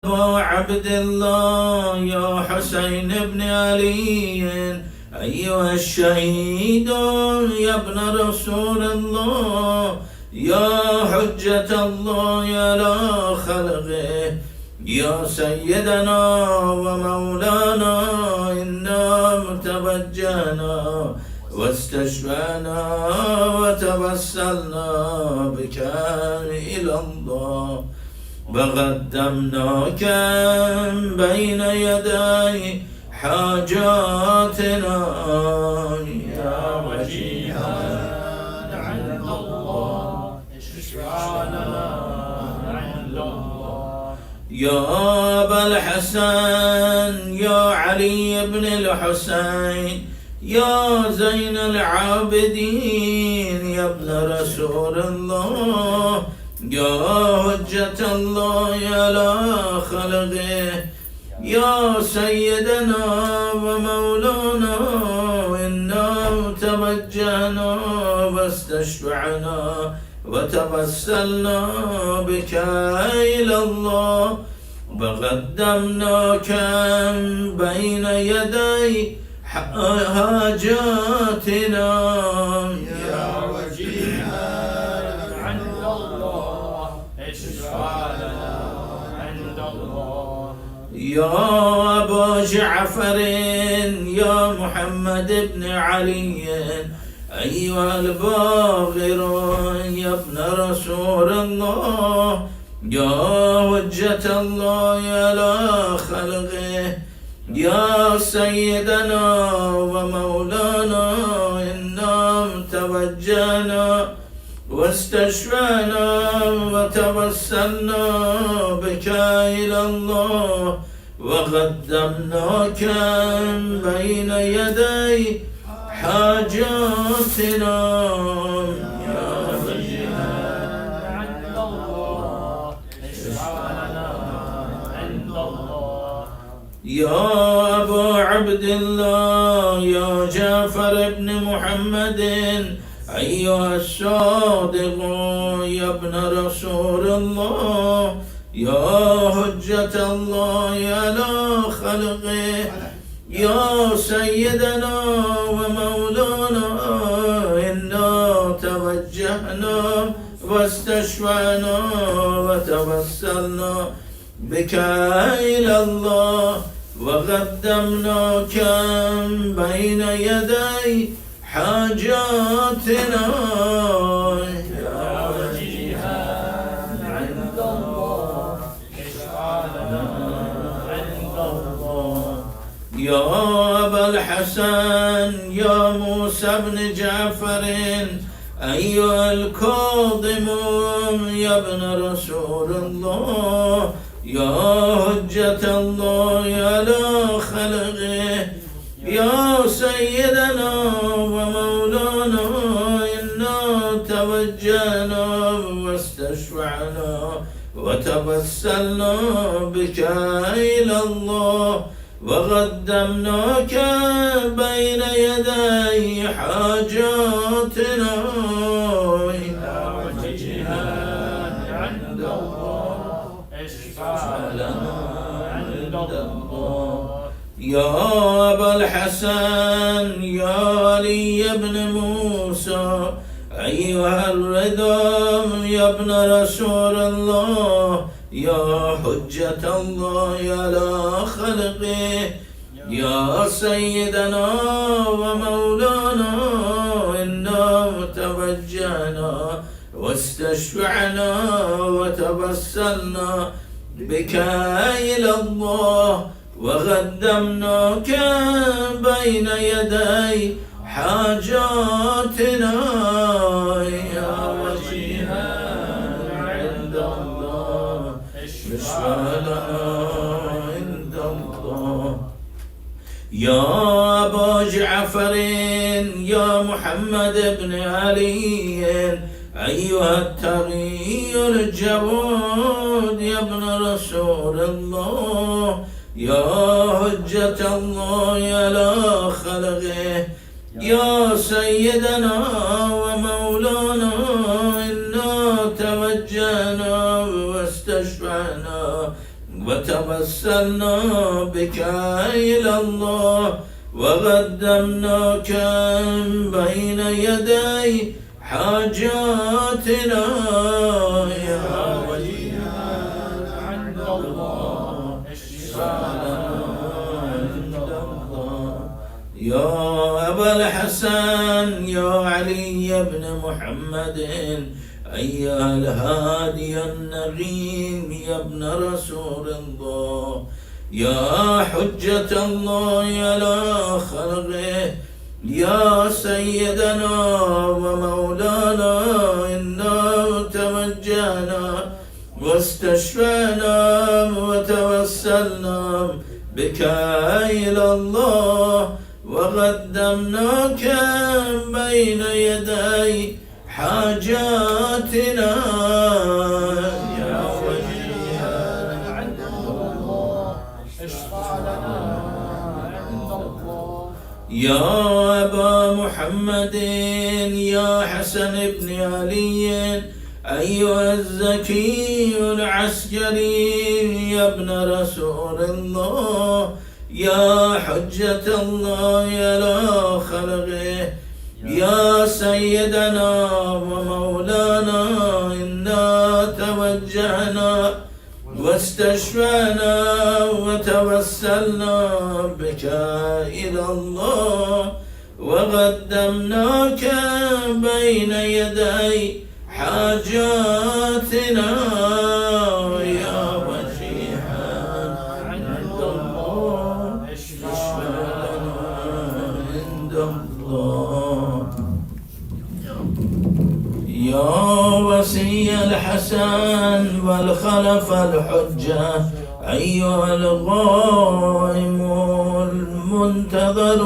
أبا عبد الله يا حسين بن علي أيها الشهيد يا ابن رسول الله يا حجة الله على خلقه يا سيدنا ومولانا إنا توجهنا واستشفعنا وتوسلنا بك إلى الله وقدمناك بين يدي حاجاتنا يا وجيها عند الله اشفعنا عند الله. يا أبا الحسن يا علي بن الحسين يا زين العابدين يا ابن رسول الله يا حجة الله على خلقه يا سيدنا ومولانا إنا توجهنا واستشفعنا وتوسلنا بك إلى الله وقدمناك بين يدي حاجاتنا يا وجيها عند الله اشفع لنا عند الله. يا أبا جعفر يا محمد بن علي أيها الباغر يا ابن رسول الله يا حجة الله على خلقه يا سيدنا ومولانا إنا توجهنا واستشفعنا وتوسلنا بك إلى الله وقدمناك بين يدي حاجاتنا يا وجيها عند الله اشفع لنا عند الله. يا أبا عبد الله يا جعفر بن محمد أيها الصادق يا ابن رسول الله يا حجة الله على خلقه يا سيدنا ومولانا إنا توجهنا واستشفعنا وتوسلنا بك إلى الله وقدمناك بين يدي حاجاتنا يا وجيها عند الله اشفع لنا عند الله. يا أبا الحسن يا موسى بن جعفر أيها الكاظم يا ابن رسول الله يا حجة الله على خلقه يا سيدنا ومولانا إنا توجهنا واستشفعنا وتوسلنا بك إلى الله وقدمناك بين يدي حاجاتنا يا وجيها عند الله اشفع لنا عند الله. يا أبا الحسن يا علي بن موسى أيها الرضا يا ابن رسول الله يا حجة الله على خلقه يا سيدنا ومولانا إنا توجهنا واستشفعنا وتوسلنا بك إلى الله وقدمناك بين يدي حاجاتنا يا وجيها عند الله اشفع لنا عند الله. يا أبا جعفر يا محمد بن علي أيها التقي الجواد يا ابن رسول الله يا حجة الله على خلقه يا سيدنا ومولانا إنا توجهنا واستشفعنا وتوسلنا بك إلى الله وقدمناك بين يدي حاجاتنا يا وجيها عند الله يا أبا الحسن يا علي بن محمد أيها الهادي النغيم يا ابن رسول الله يا حجة الله على خلقه يا سيدنا ومولانا إنا توجهنا واستشفعنا وتوسلنا بك إلى الله وقدمناك بين يدي حاجاتنا يا وجيها عند الله اشفع لنا عند الله يا أبا محمد يا حسن بن علي أيها الزكي العسكري يا ابن رسول الله يا حجة الله على خلقه يا سيدنا ومولانا إنا توجهنا واستشفعنا وتوسلنا بك إلى الله وقدمناك بين يدي حاجاتنا يا وجيها عند الله اشفع لنا عند الله يا وصي الحسن والخلف الحجة أيها القائم المنتظر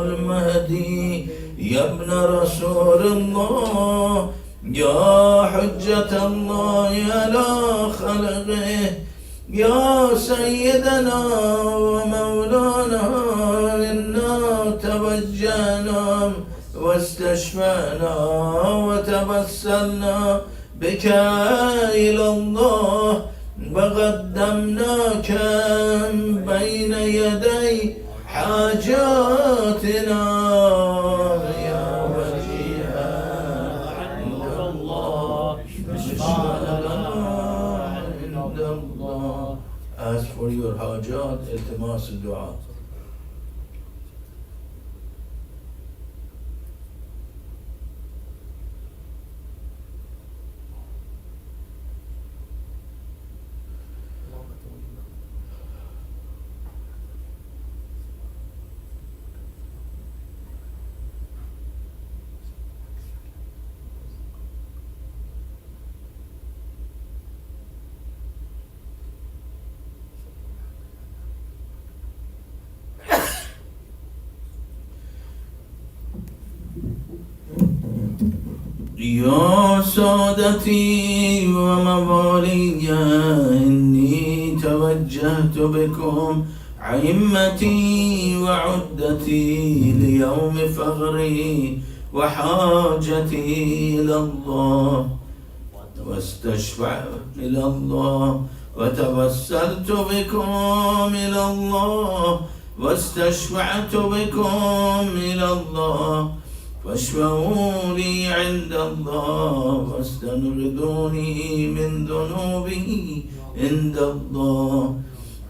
المهدي يا ابن رسول الله يا حجة الله على خلقه يا سيدنا ومولانا إنا توجهنا واستشفعنا وتوسلنا بك إلى الله وقدمناك بين يدي حاجاتنا يا وجيها عند الله اشفع لنا عند الله. Ask for your حاجات التماس الدعاء. يا سادتي وموالي إني توجهت بكم عمتي وعدتي ليوم فغري وحاجتي إلى الله واستشفع إلى الله وتوسلت بكم إلى الله واستشفعت بكم إلى الله فاشفعوا لي عند الله واستنقذوني من ذنوبي عند الله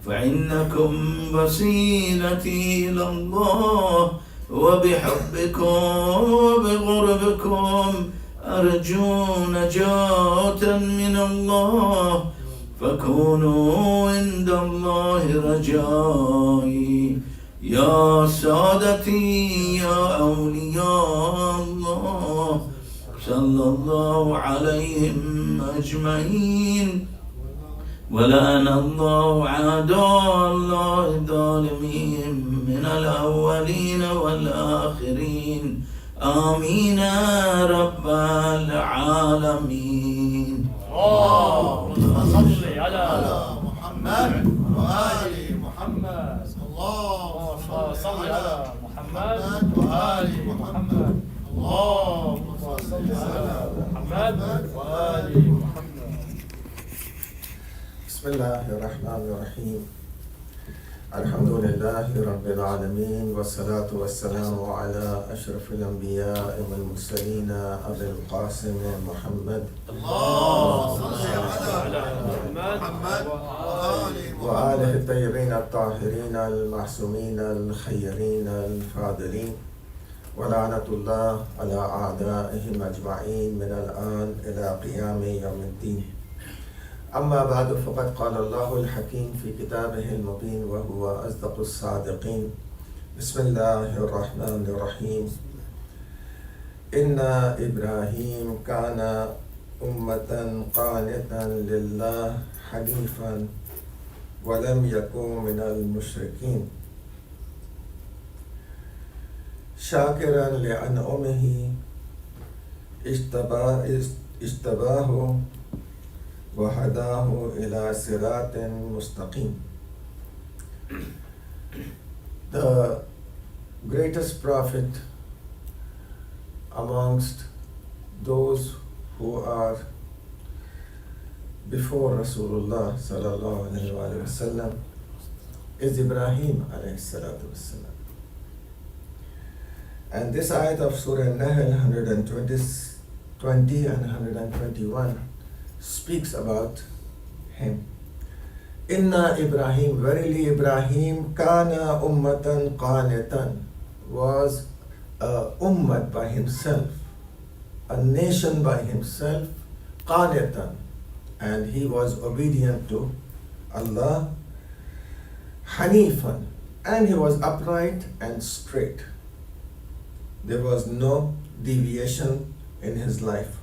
فإنكم وسيلتي إلى الله وبحبكم وبقربكم أرجو نجاة من الله فكونوا عند الله رجائي يا سادتي يا أولياء الله صلى الله عليهم أجمعين ولعن الله أعداء الله الظالمين من الأولين والآخرين آمين يا رب العالمين. اللهم صل على محمد وآل محمد. اللهم صل على محمد وآل محمد. اللهم صل على محمد وآل محمد. بسم الله الرحمن الرحيم الحمد لله رب العالمين والصلاة والسلام على أشرف الأنبياء والمرسلين أبي القاسم محمد اللهم صل على محمد وآله الطيبين الطاهرين المعصومين الخيرين الفاضلين ولعنة الله على أعدائهم أجمعين من الآن إلى قيام يوم الدين. أما بعد فقد قال الله الحكيم في كتابه المبين وهو أصدق الصادقين. بسم الله الرحمن الرحيم. إن إبراهيم كان أمة قانتا لله حنيفا ولم يكن من المشركين شاكرا لأنعمه اجتباه وهداه إلى صراط مستقيم. The greatest prophet amongst those who are before Rasulullah sallallahu alaihi wasallam is Ibrahim alayhi salatu wasallam. And this ayat of Surah Nahl 120 and 121 speaks about him. Inna Ibrahim, verily Ibrahim, kana ummatan qanitan, was a ummah by himself, a nation by himself, qanitan, and he was obedient to Allah, hanifan, and he was upright and straight. There was no deviation in his life.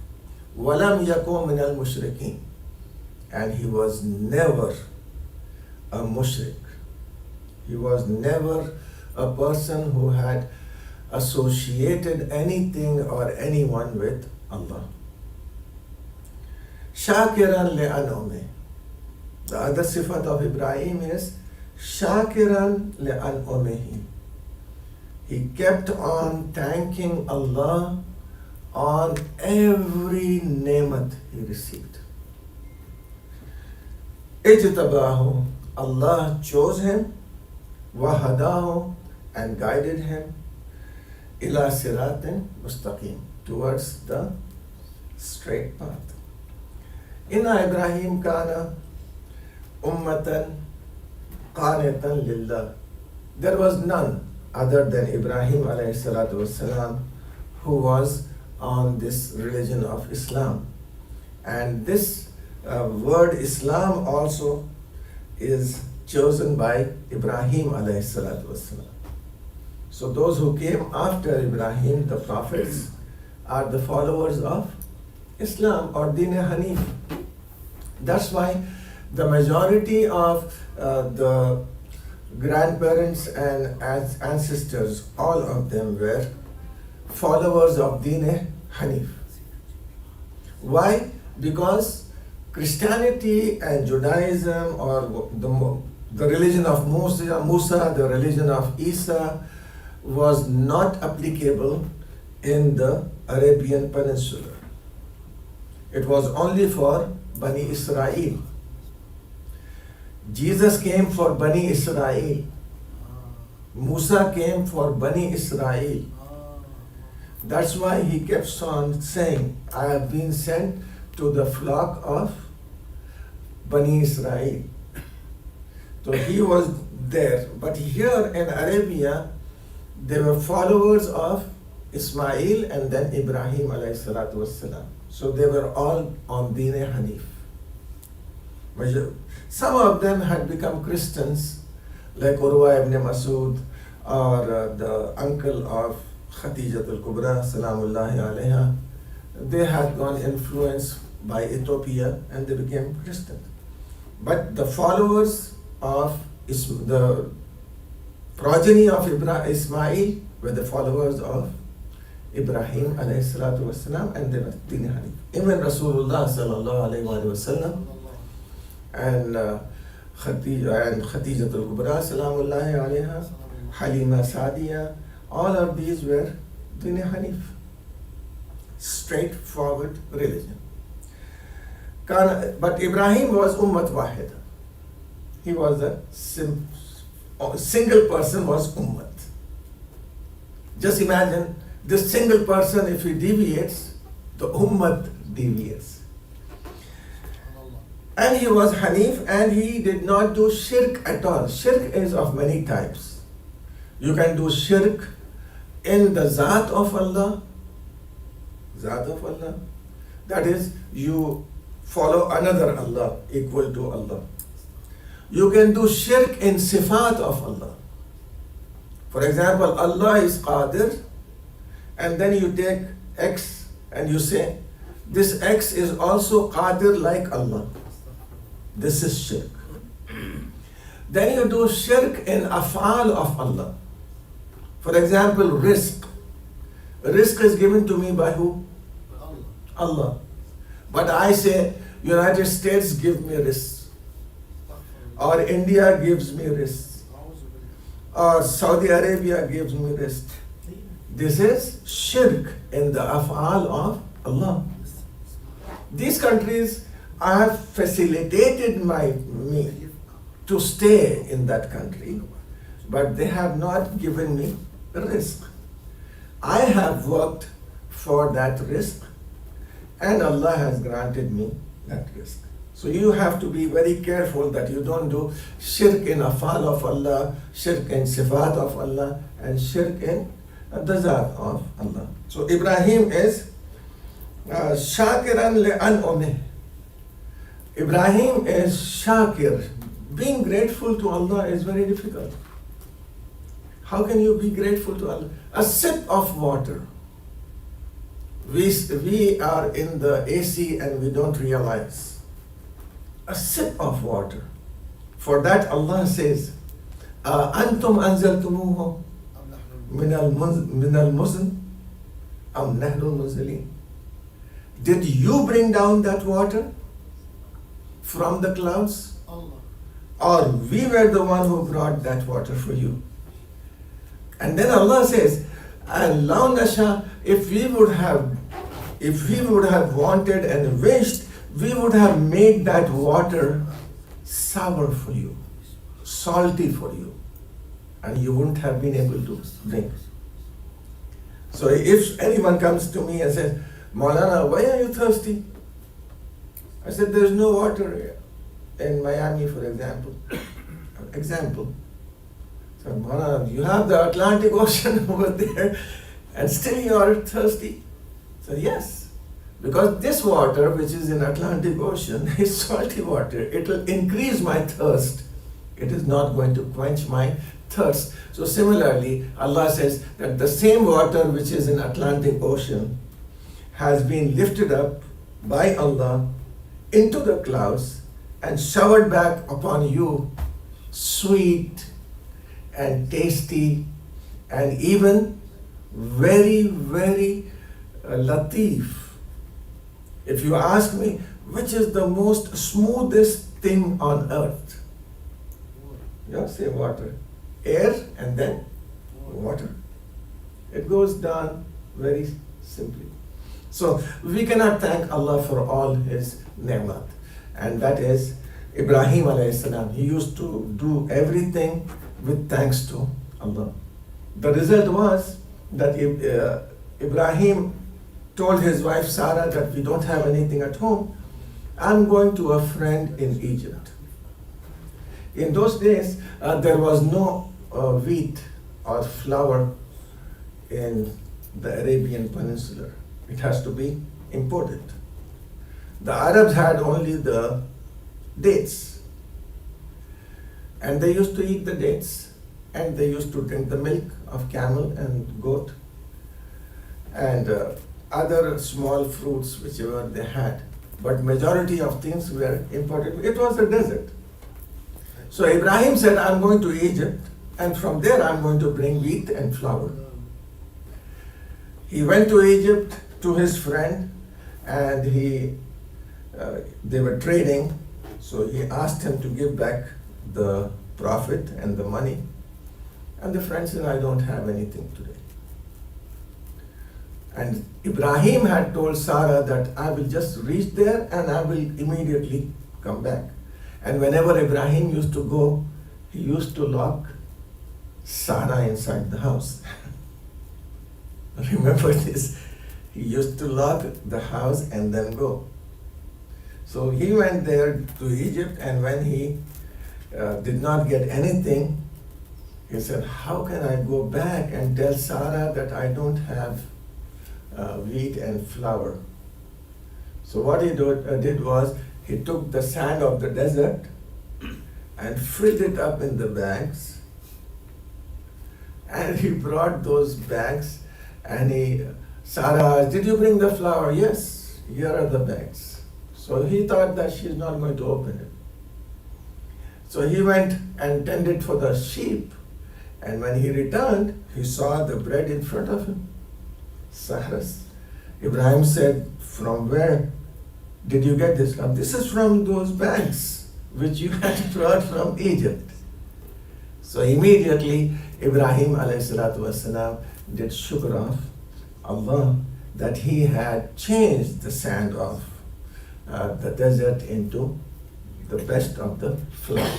Walam yakun min al-mushrikeen, and he was never a mushrik. He was never a person who had associated anything or anyone with Allah. Shakiran li'an'umih. The other sifat of Ibrahim is shakiran li'an'umihi. He kept on thanking Allah on every nemat he received. Ijtabahu, Allah chose him, wahadahu, and guided him, ila siratin mustaqim, towards the straight path. Inna Ibrahim kana ummatan qanitan lillah. There was none other than Ibrahim alayhi salatu wasalam who was on this religion of Islam. And this word Islam also is chosen by Ibrahim alayhi salatu wasalam. So those who came after Ibrahim, the prophets, are the followers of Islam or Din Hanif. That's why the majority of the grandparents and ancestors, all of them were followers of Din Hanif. Why? Because Christianity and Judaism, or the religion of Musa, the religion of Isa, was not applicable in the Arabian Peninsula. It was only for Bani Israel. Jesus came for Bani Israel. Musa came for Bani Israel. That's why he kept on saying, I have been sent to the flock of Bani Israel. So he was there. But here in Arabia, they were followers of Ismail and then Ibrahim alayhi salatu wassalam. So they were all on Din Hanif. Some of them had become Christians, like Urwa ibn Masud, or the uncle of Khadijat al-Kubra, salamullahi alayha. They had gone influenced by Ethiopia and they became Christian. But the followers of the progeny of Ismail were the followers of Ibrahim alayhi salatu wasalam, and they were Din Hanif. Even Rasulullah sallallahu alayhi wa sallam and Khadijat al-Kubra, salamullahi alayha, Halima Sadiya, all of these were Din Hanif. Straightforward religion. But Ibrahim was Ummat Wahida. he was a single person was ummat. Just imagine this single person, if he deviates, the ummat deviates. And he was Hanif, and he did not do shirk at all. Shirk is of many types. You can do shirk in the Zat of Allah. Zat of Allah. That is, you follow another Allah equal to Allah. You can do shirk in Sifat of Allah. For example, Allah is Qadir, and then you take X and you say, this X is also Qadir like Allah. This is shirk. Then you do shirk in Af'al of Allah. For example, rizq. Rizq is given to me by who? Allah. But I say, United States give me rizq. Or India gives me rizq. Or Saudi Arabia gives me rizq. This is shirk in the Af'al of Allah. These countries, I have facilitated me to stay in that country, but they have not given me rizq. I have worked for that rizq, and Allah has granted me that rizq. So you have to be very careful that you don't do shirk in afal of Allah, shirk in sifat of Allah, and shirk in the zat of Allah. So Ibrahim is shakiran li'an'umih. Ibrahim is shakir. Being grateful to Allah is very difficult. How can you be grateful to Allah? A sip of water. We are in the AC and we don't realize. A sip of water. For that Allah says, Antum anzaltumuhu min al-muzn am nahnu munzilin. Did you bring down that water from the clouds? Or we were the one who brought that water for you? And then Allah says, Allah nasha, if we would have wanted and wished, we would have made that water sour for you, salty for you, and you wouldn't have been able to drink. So if anyone comes to me and says, Maulana, why are you thirsty? I said, there's no water here. In Miami, for example. So, Maulana, you have the Atlantic Ocean over there, and still you are thirsty? So yes, because this water, which is in Atlantic Ocean, is salty water. It will increase my thirst. It is not going to quench my thirst. So similarly, Allah says that the same water which is in Atlantic Ocean has been lifted up by Allah into the clouds and showered back upon you, sweet and tasty and even very, very latif. If you ask me, which is the most smoothest thing on earth? Yeah, say water. Air and then water. It goes down very simply. So we cannot thank Allah for all His ni'mat. And that is Ibrahim alayhi salam. He used to do everything with thanks to Allah. The result was that Ibrahim told his wife Sarah that we don't have anything at home. I'm going to a friend in Egypt. In those days, there was no wheat or flour in the Arabian Peninsula. It has to be imported. The Arabs had only the dates. And they used to eat the dates. And they used to drink the milk of camel and goat. And other small fruits, whichever they had. But majority of things were imported. It was a desert. So Ibrahim said, I'm going to Egypt, and from there I'm going to bring wheat and flour. He went to Egypt to his friend, and they were trading, so he asked him to give back the profit and the money. And the friend said, I don't have anything today. And Ibrahim had told Sarah that I will just reach there and I will immediately come back. And whenever Ibrahim used to go, he used to lock Sarah inside the house. Remember this? He used to lock the house and then go. So he went there to Egypt, and when he did not get anything, he said, how can I go back and tell Sarah that I don't have wheat and flour? So what he did was, he took the sand of the desert and filled it up in the bags, and he brought those bags, and Sarah asked, did you bring the flour? Yes, here are the bags. So he thought that she's not going to open it. So he went and tended for the sheep, and when he returned, he saw the bread in front of him. Sarah's. Ibrahim said, from where did you get this from? This is from those bags which you had brought from Egypt. So immediately Ibrahim ﷺ did shukr of Allah that he had changed the sand of the desert into the best of the flour.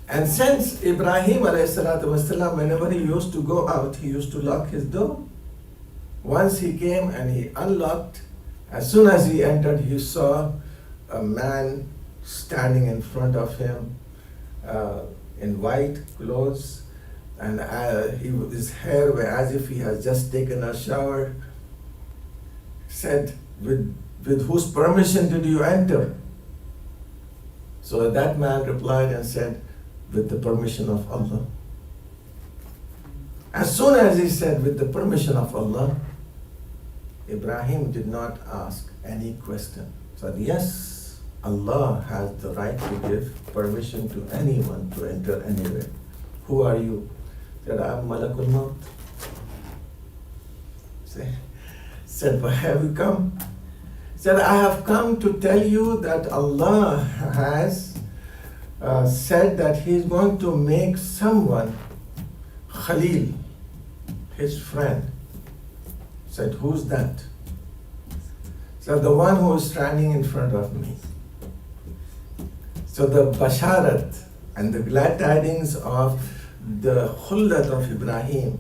And since Ibrahim ﷺ, whenever he used to go out, he used to lock his door. Once he came and he unlocked, as soon as he entered, he saw a man standing in front of him in white clothes, and his hair was as if he has just taken a shower. Said, with whose permission did you enter? So that man replied and said, with the permission of Allah. As soon as he said, with the permission of Allah, Ibrahim did not ask any question. Said, yes, Allah has the right to give permission to anyone to enter anywhere. Who are you? Said, I'm Malakul Maut. Said, why have you come? Said, I have come to tell you that Allah has said that He is going to make someone Khalil, his friend. Said, who's that? So the one who is standing in front of me. So the basharat and the glad tidings of the khullat of Ibrahim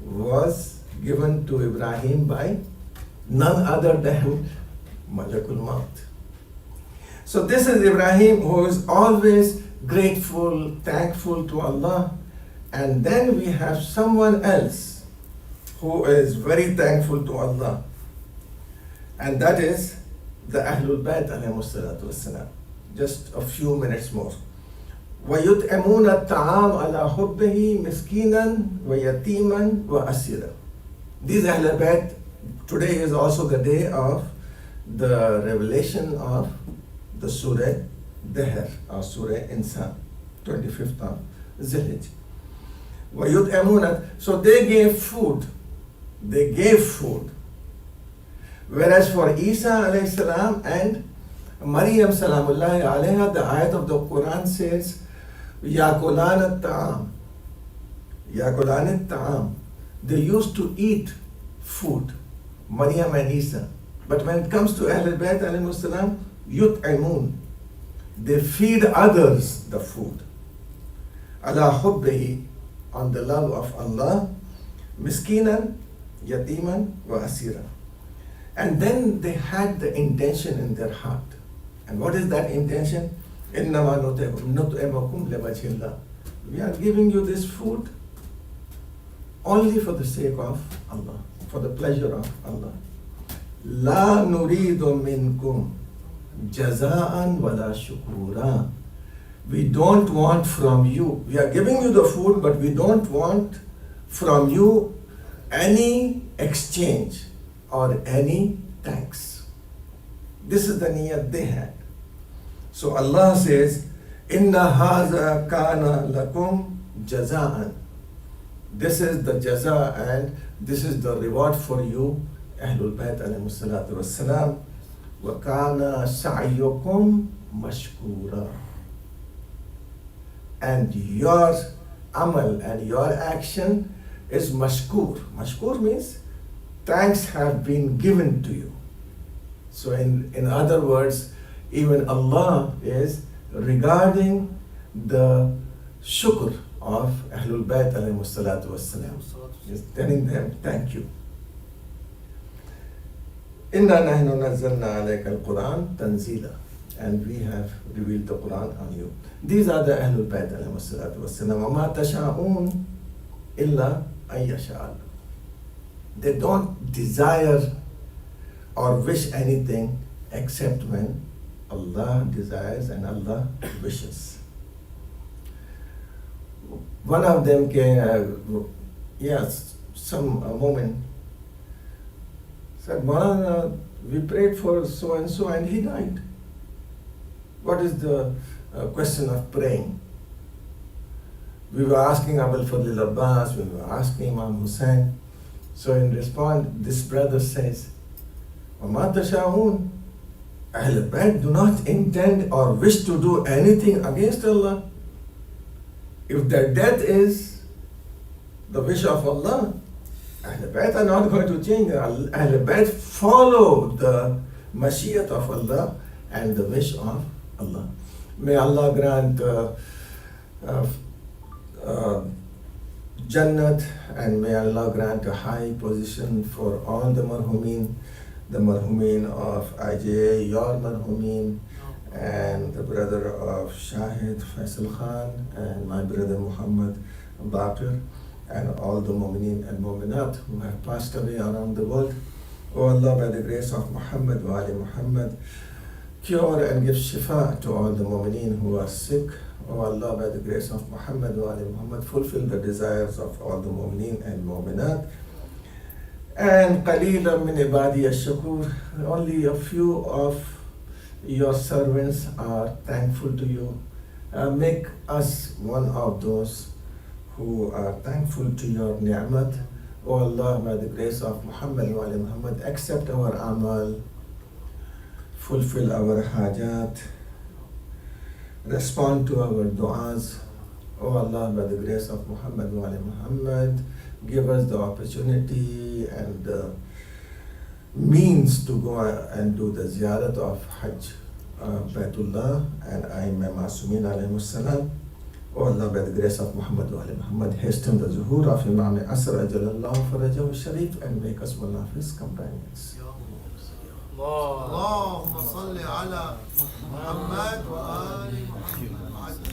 was given to Ibrahim by none other than Malakul Maut. So this is Ibrahim, who is always grateful, thankful to Allah. And then we have someone else who is very thankful to Allah. And that is the Ahlul Bayt alayhimus salatu wassalam. Just a few minutes more. وَيُطْعِمُونَ الطَّعَامَ عَلَى حُبِّهِ مِسْكِينًا وَيَتِيمًا وَأَسِيرًا. These Ahlul Bayt, today is also the day of the revelation of the Surah Dahr, or Surah Insan, 25th of Zilhijjah. وَيُطْعِمُونَ. So they gave food. They gave food. Whereas for Isa alayhi salam and Maryam salamullahi alayha, the ayat of the Quran says, يَأْكُلَانَ الطَّعَامِ. يَأْكُلَانِ الطَّعَامِ. They used to eat food, Maryam and Isa. But when it comes to Ahlul Bayt alayhimus salam, يُطْعِمُونَ. They feed others the food. عَلَى حُبِّهِ, on the love of Allah, miskinan, yatiman, wa asira. And then they had the intention in their heart. And what is that intention? إِنَّمَا نُطْعِمُكُمْ لِوَجْهِ اللَّهِ. We are giving you this food only for the sake of Allah, for the pleasure of Allah. لَا نُرِيدُ مِنْكُمْ جَزَاءً وَلَا شُكُورًا. We don't want from you, we are giving you the food, but we don't want from you any exchange or any thanks. This is the niyat they had. So Allah says, Inna haza kana lakum jaza'an. This is the jaza and this is the reward for you, Ahlul Bayt alayhimus salatu wassalam. Wa kana sa'yukum mashkura. And your amal and your action is mashkur. Mashkur means thanks have been given to you. So in other words, Even Allah is regarding the shukr of Ahlul Bayt alayhi salatu wassalam. He's telling them, thank you. Inna nahnu nazzalna alayka al-Quran tanzila. And we have revealed the Quran on you. These are the Ahlul Bayt alayhi salatu wassalam. Wa ma tasha'un illa an yasha Allah. They don't desire or wish anything except when Allah desires and Allah wishes. One of them came, some woman said, Maulana, we prayed for so and he died. What is the question of praying? We were asking Abul Fadl Abbas, we were asking Imam Hussain. So in response, this brother says, وَمَا تَشَاءُونَ Ahlul Bayt do not intend or wish to do anything against Allah. If their death is the wish of Allah, Ahlul Bayt are not going to change. Ahlul Bayt follow the Mashiach of Allah and the wish of Allah. May Allah grant Jannat, and may Allah grant a high position for all the marhumin of IJA, your marhumin, and the brother of Shahid Faisal Khan, and my brother Muhammad Baqir, and all the mu'mineen and mu'minat who have passed away around the world. O Allah, by the grace of Muhammad wa ali Muhammad, cure and give shifa to all the mu'mineen who are sick. O Allah, by the grace of Muhammad wa ali Muhammad, fulfill the desires of all the mu'mineen and mu'minat. And qaleelan min ibadi ash-shakur, only a few of your servants are thankful to you. Make us one of those who are thankful to your ni'mat. O Allah, by the grace of Muhammad wa ali Muhammad, accept our amal, fulfill our hajat, respond to our du'as. O Allah, by the grace of Muhammad wa ali Muhammad, give us the opportunity and the means to go and do the ziyarat of Hajj Baitullah and Aimma Masumin alayhi salam. O Allah, by the grace of Muhammad wa ali Muhammad, hasten the zuhur of Imam Asr ajalallahu farajahu sharif and make us one of his companions. اللهم صل على محمد وآل محمد.